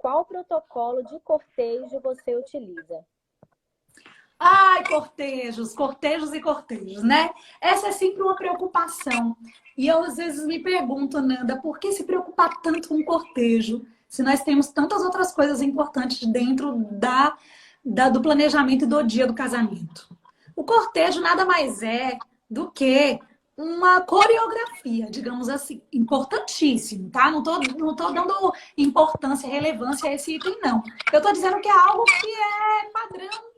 qual protocolo de cortejo você utiliza? Ai, cortejos, cortejos e cortejos, né? Essa é sempre uma preocupação. E eu, às vezes, me pergunto, Nanda, por que se preocupar tanto com cortejo, se nós temos tantas outras coisas importantes dentro do planejamento e do dia do casamento? O cortejo nada mais é do que uma coreografia, digamos assim, importantíssimo, tá? Não tô dando importância, relevância a esse item, não. Eu tô dizendo que é algo que é padrão,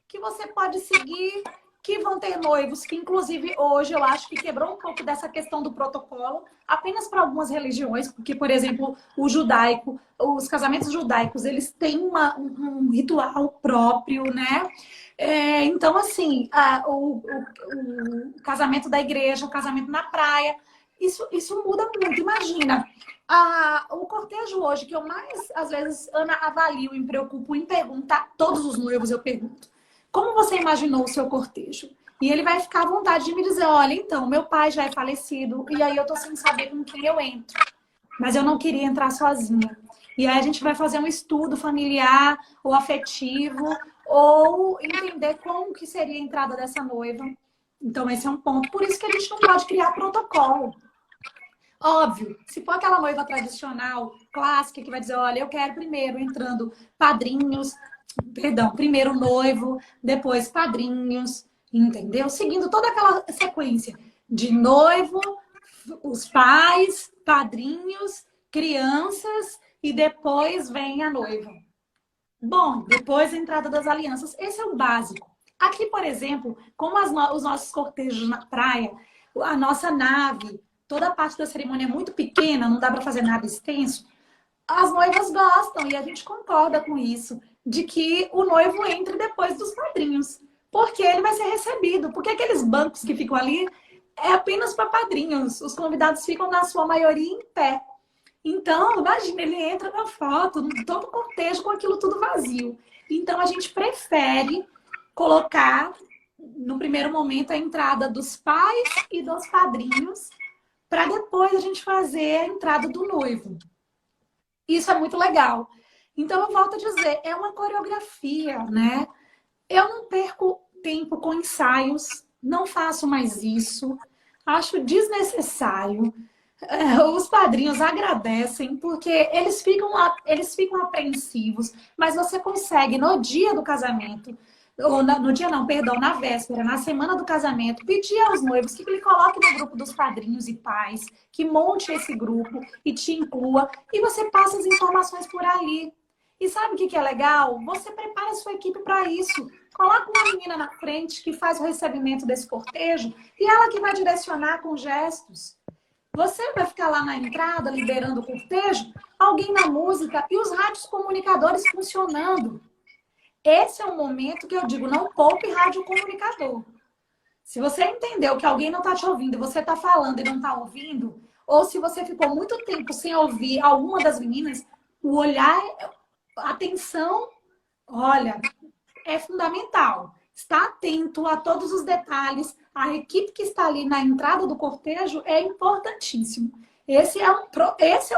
que você pode seguir, que vão ter noivos, que inclusive hoje eu acho que quebrou um pouco dessa questão do protocolo, apenas para algumas religiões, porque, por exemplo, o judaico, os casamentos judaicos, eles têm um ritual próprio, né? Então, assim, o casamento da igreja, o casamento na praia, isso muda muito. Imagina, o cortejo hoje, que eu mais, às vezes, Ana, avalio e me preocupo em perguntar, todos os noivos eu pergunto, como você imaginou o seu cortejo? E ele vai ficar à vontade de me dizer, olha, então, meu pai já é falecido e aí eu tô sem saber com quem eu entro. Mas eu não queria entrar sozinha. E aí a gente vai fazer um estudo familiar ou afetivo ou entender como que seria a entrada dessa noiva. Então esse é um ponto. Por isso que a gente não pode criar protocolo. Óbvio, se for aquela noiva tradicional, clássica, que vai dizer, olha, eu quero primeiro entrando padrinhos, perdão, primeiro noivo, depois padrinhos, entendeu? Seguindo toda aquela sequência de noivo, os pais, padrinhos, crianças e depois vem a noiva. Bom, depois a entrada das alianças. Esse é o básico. Aqui, por exemplo, como os nossos cortejos na praia, a nossa nave, toda a parte da cerimônia é muito pequena, não dá para fazer nada extenso, as noivas gostam e a gente concorda com isso, de que o noivo entre depois dos padrinhos, porque ele vai ser recebido, porque aqueles bancos que ficam ali é apenas para padrinhos, os convidados ficam na sua maioria em pé. Então, imagina, ele entra na foto, todo o cortejo com aquilo tudo vazio. Então, a gente prefere colocar, no primeiro momento, a entrada dos pais e dos padrinhos, para depois a gente fazer a entrada do noivo. Isso é muito legal. Então, eu volto a dizer, é uma coreografia, né? Eu não perco tempo com ensaios, não faço mais isso, acho desnecessário. Os padrinhos agradecem, porque eles ficam apreensivos, mas você consegue, no dia do casamento, ou no dia não, perdão, na véspera, na semana do casamento, pedir aos noivos que ele coloque no grupo dos padrinhos e pais, que monte esse grupo e te inclua, e você passa as informações por ali. E sabe o que é legal? Você prepara a sua equipe para isso. Coloca uma menina na frente que faz o recebimento desse cortejo e ela que vai direcionar com gestos. Você vai ficar lá na entrada, liderando o cortejo, alguém na música e os rádios comunicadores funcionando. Esse é o momento que eu digo, não poupe rádio comunicador. Se você entendeu que alguém não está te ouvindo e você está falando e não está ouvindo, ou se você ficou muito tempo sem ouvir alguma das meninas, o olhar, a atenção, olha, é fundamental. Está atento a todos os detalhes. A equipe que está ali na entrada do cortejo é importantíssimo. Esse é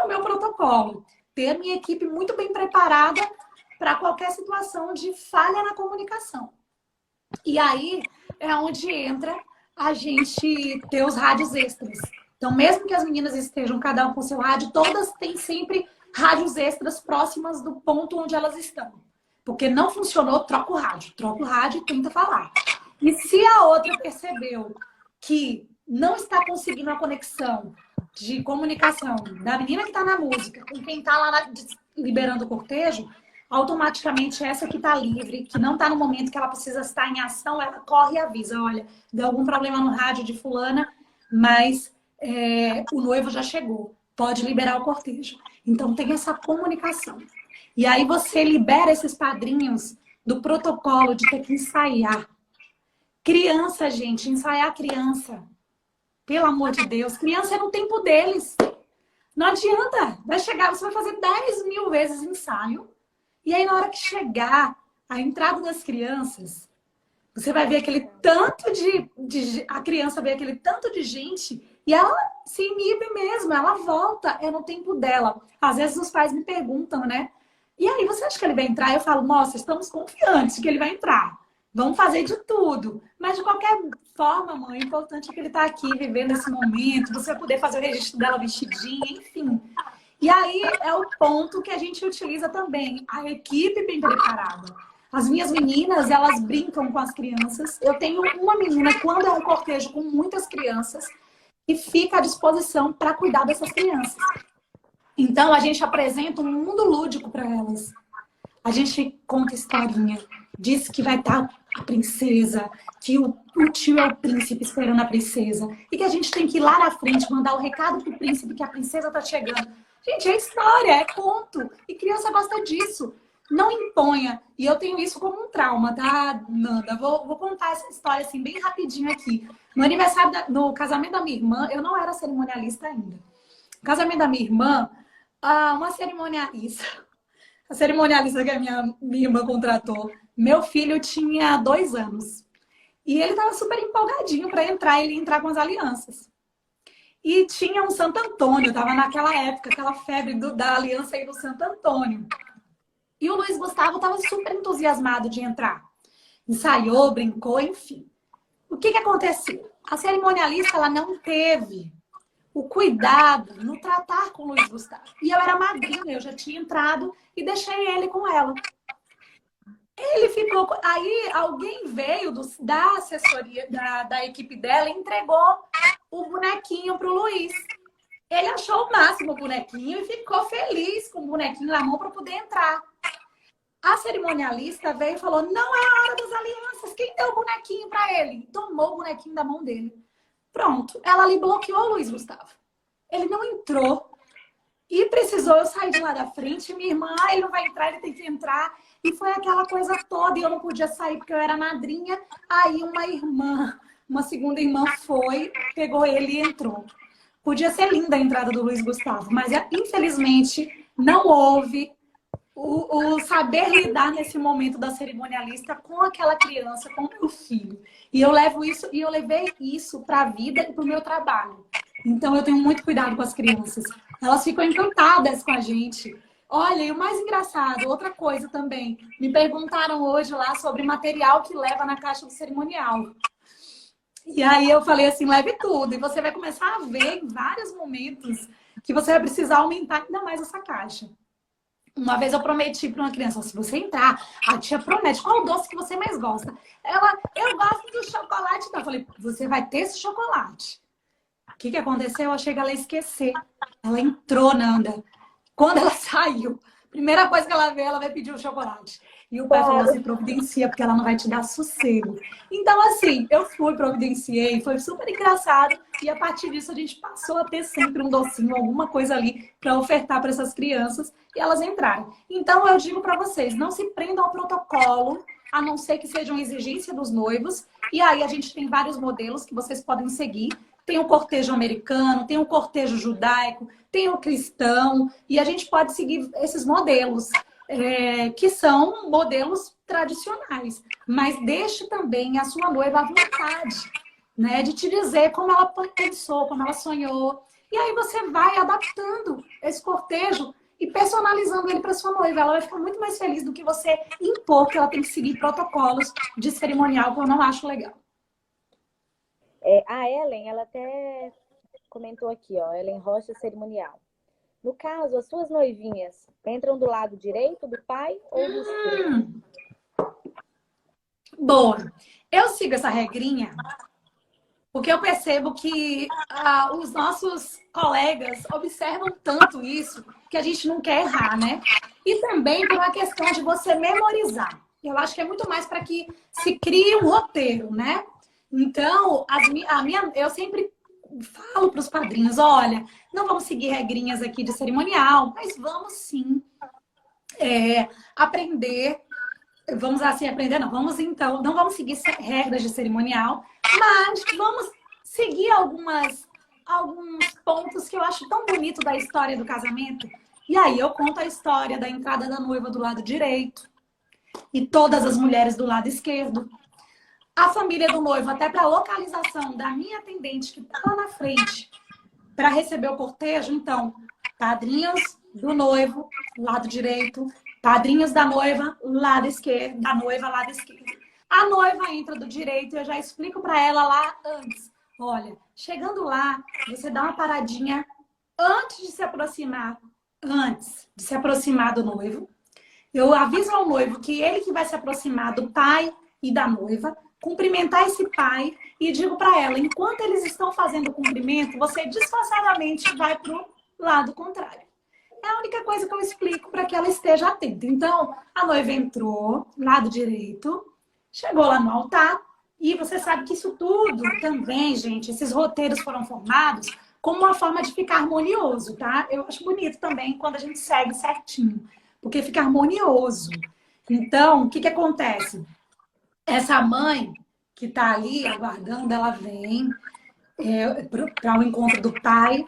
o meu protocolo. Ter a minha equipe muito bem preparada para qualquer situação de falha na comunicação. E aí é onde entra a gente ter os rádios extras. Então, mesmo que as meninas estejam cada um com seu rádio, todas têm sempre rádios extras próximas do ponto onde elas estão. Porque não funcionou, troca o rádio e tenta falar. E se a outra percebeu que não está conseguindo a conexão de comunicação da menina que está na música com quem está lá liberando o cortejo, automaticamente essa que está livre, que não está no momento que ela precisa estar em ação, ela corre e avisa, olha, deu algum problema no rádio de fulana, mas o noivo já chegou, pode liberar o cortejo. Então tem essa comunicação. E aí você libera esses padrinhos do protocolo de ter que ensaiar. Criança, gente, ensaiar criança. Pelo amor de Deus, criança é no tempo deles. Não adianta, vai chegar, você vai fazer 10 mil vezes ensaio, e aí na hora que chegar a entrada das crianças, você vai ver aquele tanto a criança vê aquele tanto de gente, e ela se inibe mesmo, ela volta, é no tempo dela. Às vezes os pais me perguntam, né? E aí, você acha que ele vai entrar? Eu falo, nossa, estamos confiantes que ele vai entrar. Vamos fazer de tudo. Mas, de qualquer forma, mãe, o importante é que ele está aqui vivendo esse momento. Você vai poder fazer o registro dela vestidinha, enfim. E aí é o ponto que a gente utiliza também. A equipe bem preparada. As minhas meninas, elas brincam com as crianças. Eu tenho uma menina, quando é um cortejo com muitas crianças, e fica à disposição para cuidar dessas crianças. Então, a gente apresenta um mundo lúdico para elas. A gente conta historinha, diz que vai estar a princesa, que o tio é o príncipe esperando a princesa, e que a gente tem que ir lá na frente mandar o recado pro príncipe que a princesa tá chegando. Gente, é história, é conto, e criança gosta disso. Não imponha. E eu tenho isso como um trauma, tá, Nanda? Vou contar essa história assim bem rapidinho aqui. No aniversário, no casamento da minha irmã, eu não era cerimonialista ainda. No casamento da minha irmã, uma cerimonialista, a cerimonialista que a minha irmã contratou, meu filho tinha 2 anos. E ele estava super empolgadinho para entrar, ele ia entrar com as alianças. E tinha um Santo Antônio, estava naquela época, aquela febre da aliança aí do Santo Antônio. E o Luiz Gustavo estava super entusiasmado de entrar. Ensaiou, brincou, enfim. O que aconteceu? A cerimonialista, ela não teve o cuidado no tratar com o Luiz Gustavo. E eu era madrinha, eu já tinha entrado e deixei ele com ela. Ele ficou... Aí alguém veio da assessoria, da equipe dela e entregou o bonequinho pro Luiz. Ele achou o máximo o bonequinho e ficou feliz com o bonequinho na mão para poder entrar. A cerimonialista veio e falou, não é a hora das alianças, quem deu o bonequinho para ele? Tomou o bonequinho da mão dele. Pronto, ela ali bloqueou o Luiz Gustavo. Ele não entrou. E precisou eu sair de lá da frente. Minha irmã, ele não vai entrar, ele tem que entrar. E foi aquela coisa toda. E eu não podia sair porque eu era madrinha. Aí uma segunda irmã foi, pegou ele e entrou. Podia ser linda a entrada do Luiz Gustavo, mas infelizmente não houve o saber lidar nesse momento da cerimonialista com aquela criança, com o meu filho. E eu levei isso para a vida e para o meu trabalho. Então eu tenho muito cuidado com as crianças. Elas ficam encantadas com a gente. Olha, e o mais engraçado, outra coisa também. Me perguntaram hoje lá sobre material que leva na caixa do cerimonial. E aí eu falei assim, leve tudo. E você vai começar a ver em vários momentos que você vai precisar aumentar ainda mais essa caixa. Uma vez eu prometi para uma criança, se você entrar, a tia promete, qual o doce que você mais gosta? Ela, eu gosto do chocolate. Então eu falei, você vai ter esse chocolate. O que aconteceu? Eu achei que ela ia esquecer. Ela entrou, Nanda. Quando ela saiu, primeira coisa que ela veio, ela vai pedir o chocolate. E o pai falou assim, providencia, porque ela não vai te dar sossego. Então, assim, eu fui, providenciei, foi super engraçado. E a partir disso, a gente passou a ter sempre um docinho, alguma coisa ali para ofertar para essas crianças e elas entrarem. Então, eu digo para vocês, não se prendam ao protocolo, a não ser que seja uma exigência dos noivos. E aí, a gente tem vários modelos que vocês podem seguir. Tem o cortejo americano, tem o cortejo judaico, tem o cristão. E a gente pode seguir esses modelos. Que são modelos tradicionais, mas deixe também a sua noiva à vontade, né, de te dizer como ela pensou, como ela sonhou, e aí você vai adaptando esse cortejo e personalizando ele para sua noiva. Ela vai ficar muito mais feliz do que você impor que ela tem que seguir protocolos de cerimonial, que eu não acho legal. A Ellen, ela até comentou aqui, ó, Ellen Rocha, cerimonial. No caso, as suas noivinhas entram do lado direito do pai ou do esquerdo? Boa. Eu sigo essa regrinha porque eu percebo que os nossos colegas observam tanto isso que a gente não quer errar, né? E também por uma questão de você memorizar. Eu acho que é muito mais para que se crie um roteiro, né? Então, eu sempre falo para os padrinhos, olha, não vamos seguir regrinhas aqui de cerimonial, mas vamos sim aprender, vamos assim aprender, não vamos seguir regras de cerimonial, mas vamos seguir alguns pontos que eu acho tão bonito da história do casamento. E aí eu conto a história da entrada da noiva do lado direito e todas as mulheres do lado esquerdo. A família do noivo, até para a localização da minha atendente, que está lá na frente, para receber o cortejo. Então, padrinhos do noivo, lado direito, Padrinhos da noiva, lado esquerdo, da noiva, lado esquerdo. A noiva entra do direito e eu já explico para ela lá antes. Olha, chegando lá, você dá uma paradinha antes de se aproximar do noivo. Eu aviso ao noivo que ele que vai se aproximar do pai e da noiva, cumprimentar esse pai e digo para ela, enquanto eles estão fazendo o cumprimento, você disfarçadamente vai para o lado contrário. É a única coisa que eu explico para que ela esteja atenta. Então, a noiva entrou, lado direito, chegou lá no altar e você sabe que isso tudo também, gente, esses roteiros foram formados como uma forma de ficar harmonioso, tá? Eu acho bonito também quando a gente segue certinho, porque fica harmonioso. Então, o que que acontece? Essa mãe que tá ali aguardando, ela vem para o encontro do pai.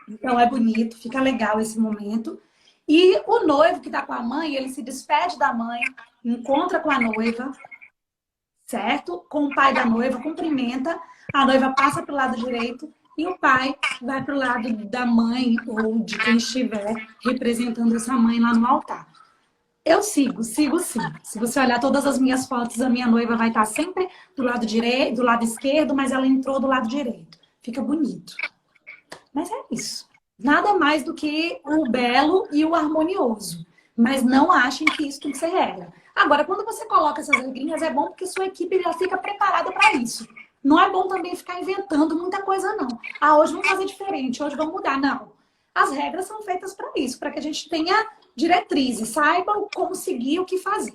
Então é bonito, fica legal esse momento. E o noivo que tá com a mãe, ele se despede da mãe, encontra com a noiva, certo? Com o pai da noiva, cumprimenta, a noiva passa para o lado direito e o pai vai para o lado da mãe ou de quem estiver representando essa mãe lá no altar. Eu sigo sim. Se você olhar todas as minhas fotos, a minha noiva vai estar sempre do lado direito, do lado esquerdo, mas ela entrou do lado direito. Fica bonito. Mas é isso. Nada mais do que o belo e o harmonioso. Mas não achem que isso tem que ser regra. Agora, quando você coloca essas regrinhas, é bom porque sua equipe já fica preparada para isso. Não é bom também ficar inventando muita coisa, não. Ah, hoje vamos fazer diferente, hoje vamos mudar. Não. As regras são feitas para isso, para que a gente tenha diretrizes, saiba como seguir, o que fazer.